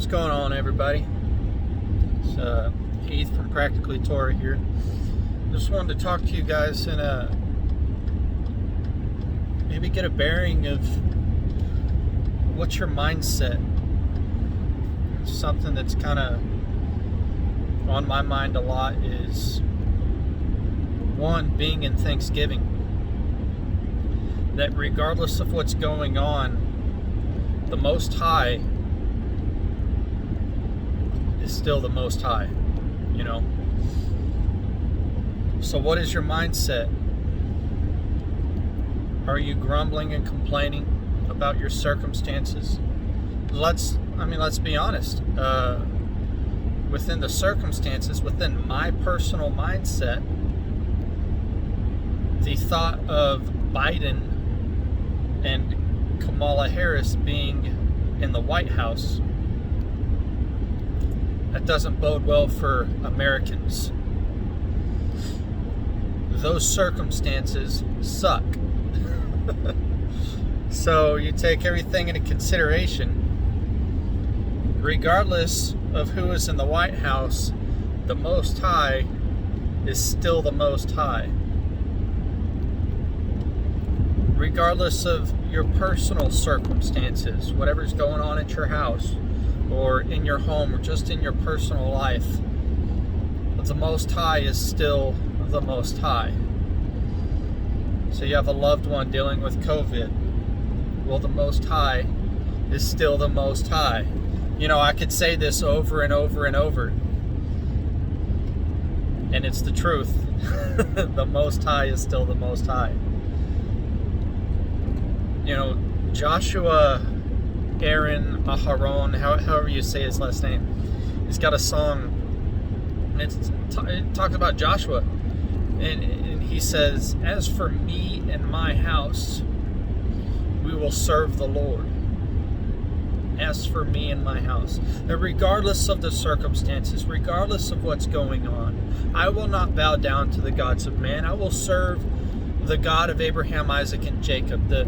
What's going on, everybody? It's Heath from Practically Torah here. Just wanted to talk to you guys and maybe get a bearing of what's your mindset. Something that's kind of on my mind a lot is one, being in Thanksgiving. That regardless of what's going on, the Most High is still the Most High, you know. So what is your mindset? Are you grumbling and complaining about your circumstances? Let's be honest. Within the circumstances, within my personal mindset, the thought of Biden and Kamala Harris being in the White House, that doesn't bode well for Americans. Those circumstances suck. So you take everything into consideration. Regardless of who is in the White House, the Most High is still the Most High. Regardless of your personal circumstances, whatever's going on at your house or in your home or just in your personal life, the Most High is still the Most High. So you have a loved one dealing with COVID. Well, the Most High is still the Most High. You know, I could say this over and over and over, and it's the truth. The Most High is still the Most High. You know, Joshua, Aaron, Aharon, however you say his last name, he's got a song, and it talks about Joshua, and he says, "As for me and my house, we will serve the Lord." As for me and my house, that regardless of the circumstances, regardless of what's going on, I will not bow down to the gods of man. I will serve the God of Abraham, Isaac, and Jacob, the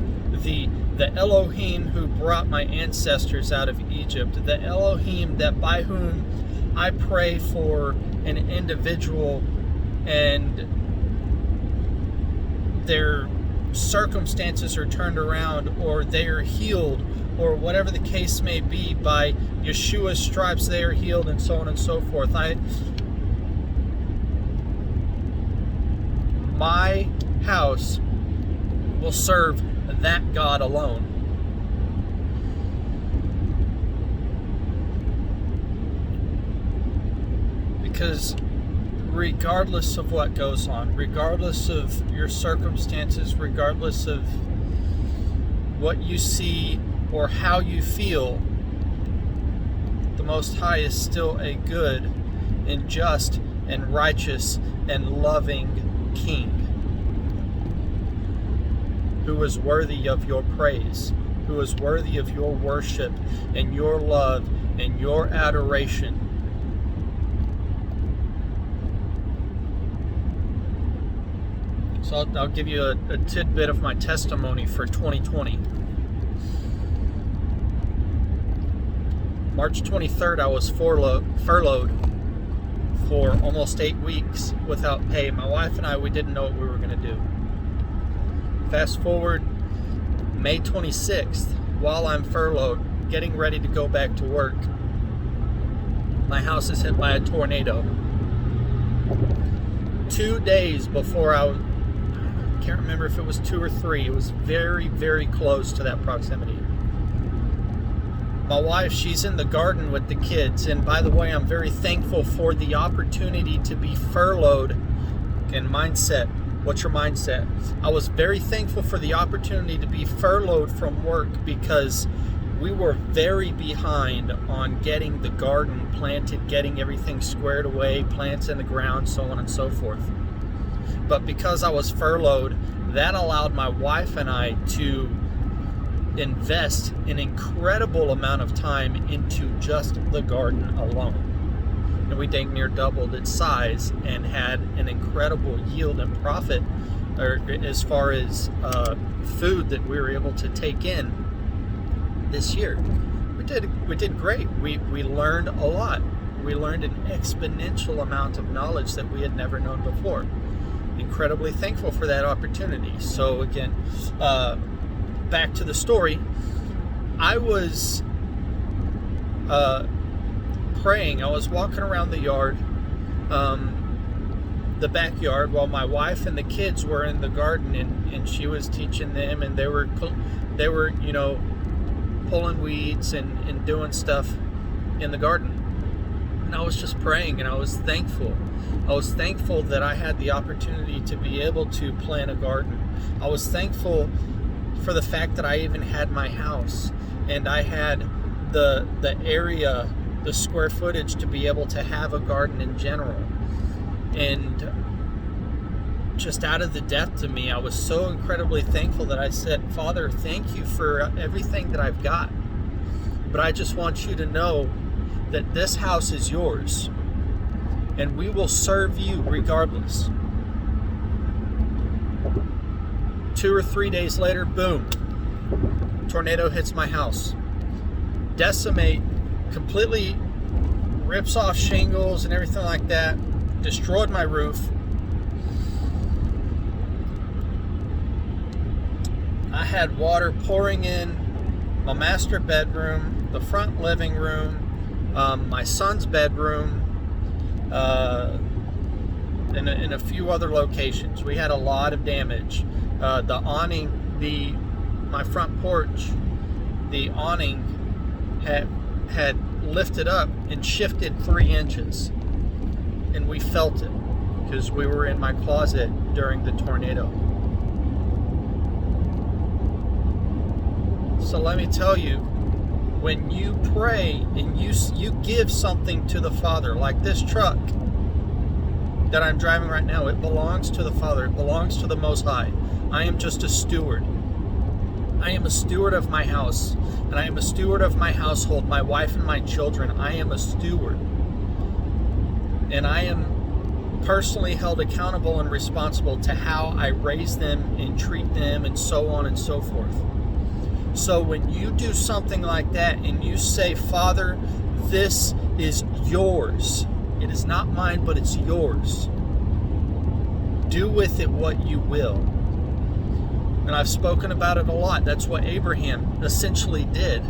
Elohim who brought my ancestors out of Egypt, the Elohim that by whom I pray for an individual and their circumstances are turned around, or they are healed, or whatever the case may be. By Yeshua's stripes they are healed, and so on and so forth. My house will serve that God alone. Because regardless of what goes on, regardless of your circumstances, regardless of what you see or how you feel, the Most High is still a good and just and righteous and loving King, who is worthy of your praise, who is worthy of your worship and your love and your adoration. So I'll give you a tidbit of my testimony for 2020. March 23rd, I was furloughed for almost 8 weeks without pay. My wife and I, we didn't know what we were going to do. Fast forward May 26th, while I'm furloughed, getting ready to go back to work, my house is hit by a tornado. 2 days before I can't remember if it was 2 or 3, it was very, very close to that proximity. My wife, she's in the garden with the kids, and by the way, I'm very thankful for the opportunity to be furloughed. And mindset, what's your mindset? I was very thankful for the opportunity to be furloughed from work because we were very behind on getting the garden planted, getting everything squared away, plants in the ground, so on and so forth. But because I was furloughed, that allowed my wife and I to invest an incredible amount of time into just the garden alone. And we dang near doubled its size and had an incredible yield and profit, or as far as food that we were able to take in this year. We we did great. We learned a lot. We learned an exponential amount of knowledge that we had never known before. Incredibly thankful for that opportunity. So again, back to the story. I was praying. I was walking around the yard, the backyard, while my wife and the kids were in the garden, and she was teaching them, and they were pulling weeds and doing stuff in the garden. And I was just praying, and I was thankful. I was thankful that I had the opportunity to be able to plant a garden. I was thankful for the fact that I even had my house, and I had the area, the square footage to be able to have a garden in general. And just out of the depth of me, I was so incredibly thankful that I said, Father, thank you for everything that I've got. But I just want you to know that this house is yours, and we will serve you regardless. 2 or 3 days later, boom, tornado hits my house. Decimate, completely rips off shingles and everything like that. Destroyed my roof. I had water pouring in my master bedroom, the front living room, my son's bedroom, in a few other locations. We had a lot of damage. The awning, my front porch, the awning had lifted up and shifted 3 inches, and we felt it because we were in my closet during the tornado. So let me tell you, when you pray and you give something to the Father, like this truck that I'm driving right now, it belongs to the Father. It belongs to the Most High. I am just a steward. I am a steward of my house, and I am a steward of my household, my wife and my children. I am a steward. And I am personally held accountable and responsible to how I raise them and treat them and so on and so forth. So when you do something like that and you say, Father, this is yours. It is not mine, but it's yours. Do with it what you will. And I've spoken about it a lot. That's what Abraham essentially did.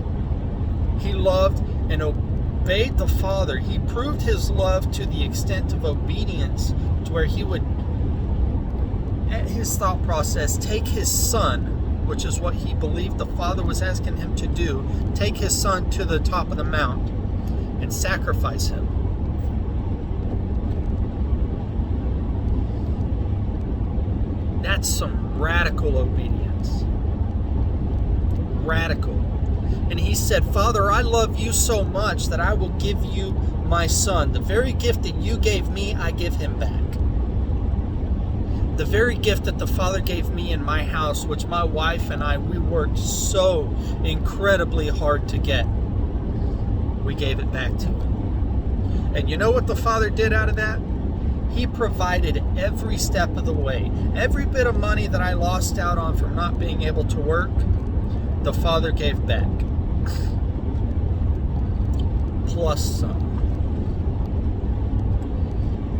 He loved and obeyed the Father. He proved his love to the extent of obedience, to where he would, at his thought process, take his son, which is what he believed the Father was asking him to do, take his son to the top of the mount and sacrifice him. That's some radical obedience. Radical. And he said, Father, I love you so much that I will give you my son. The very gift that you gave me, I give him back. The very gift that the Father gave me in my house, which my wife and I, we worked so incredibly hard to get, we gave it back to him. And you know what the Father did out of that? He provided every step of the way. Every bit of money that I lost out on from not being able to work, the Father gave back. Plus some.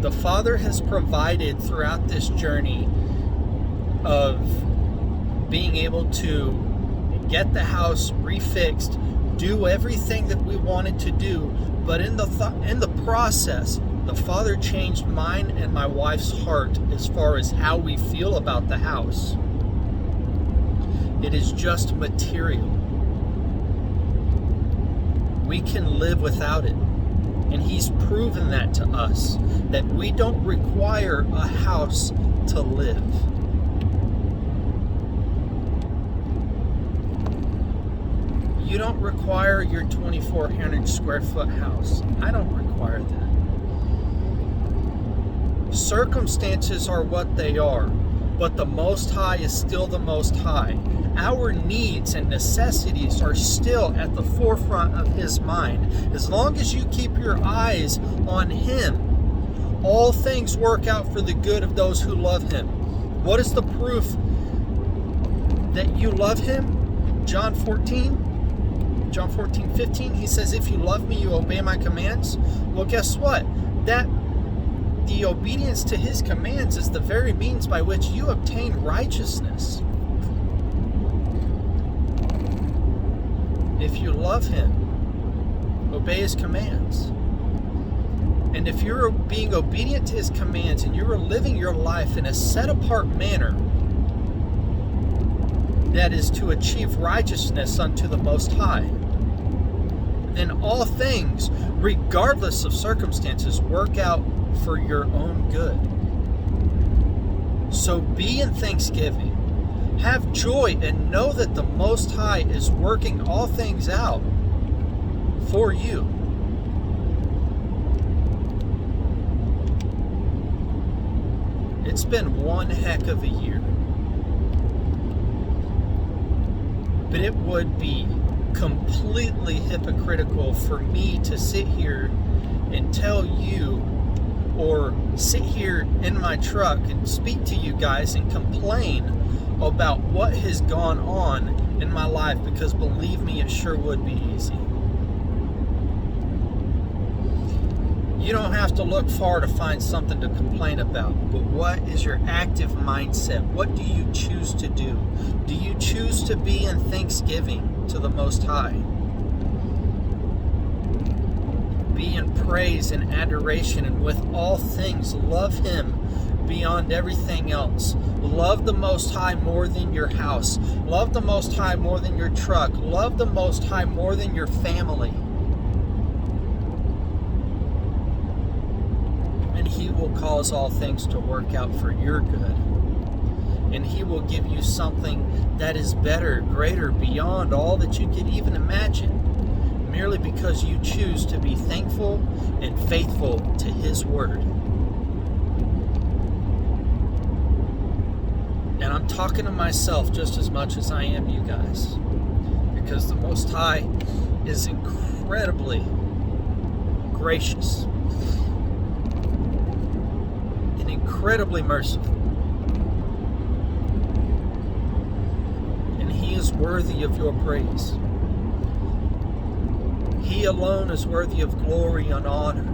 The Father has provided throughout this journey of being able to get the house refixed, do everything that we wanted to do, but in the process, the Father changed mine and my wife's heart as far as how we feel about the house. It is just material. We can live without it. And He's proven that to us, that we don't require a house to live. You don't require your 2,400 square foot house. I don't require that. Circumstances are what they are, but the Most High is still the Most High. Our needs and necessities are still at the forefront of His mind. As long as you keep your eyes on Him, all things work out for the good of those who love Him. What is the proof that you love Him? John 14. John 14:15, he says, if you love me, you obey my commands. Well, guess what? The obedience to his commands is the very means by which you obtain righteousness. If you love him, obey his commands. And if you're being obedient to his commands and you're living your life in a set-apart manner that is to achieve righteousness unto the Most High, then all things, regardless of circumstances, work out for your own good. So be in thanksgiving. Have joy and know that the Most High is working all things out for you. It's been one heck of a year. But it would be completely hypocritical for me to sit here and tell you, or sit here in my truck and speak to you guys and complain about what has gone on in my life, because believe me, it sure would be easy. You don't have to look far to find something to complain about, but what is your active mindset? What do you choose to do? Do you choose to be in thanksgiving to the Most High? Be in praise and adoration, and with all things love him beyond everything else. Love the Most High more than your house. Love the Most High more than your truck. Love the Most High more than your family. And he will cause all things to work out for your good. And he will give you something that is better, greater, beyond all that you could even imagine, merely because you choose to be thankful and faithful to his word. And I'm talking to myself just as much as I am you guys, because the Most High is incredibly gracious and incredibly merciful. And he is worthy of your praise. He alone is worthy of glory and honor.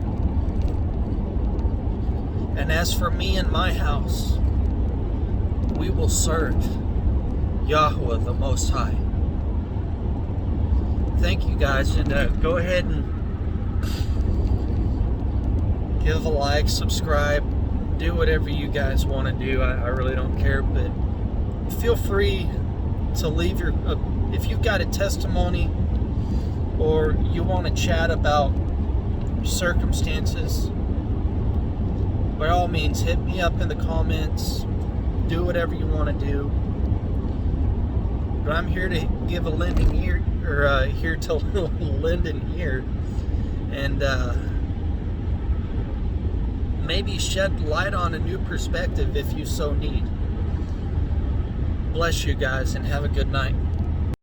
And as for me and my house, we will serve Yahweh the Most High. Thank you guys, and go ahead and give a like, subscribe, do whatever you guys want to do. I really don't care, but feel free to leave your, if you've got a testimony or you want to chat about circumstances, by all means, hit me up in the comments. Do whatever you want to do. But I'm here to give a lending ear, or here to lend an ear, and maybe shed light on a new perspective if you so need. Bless you guys and have a good night.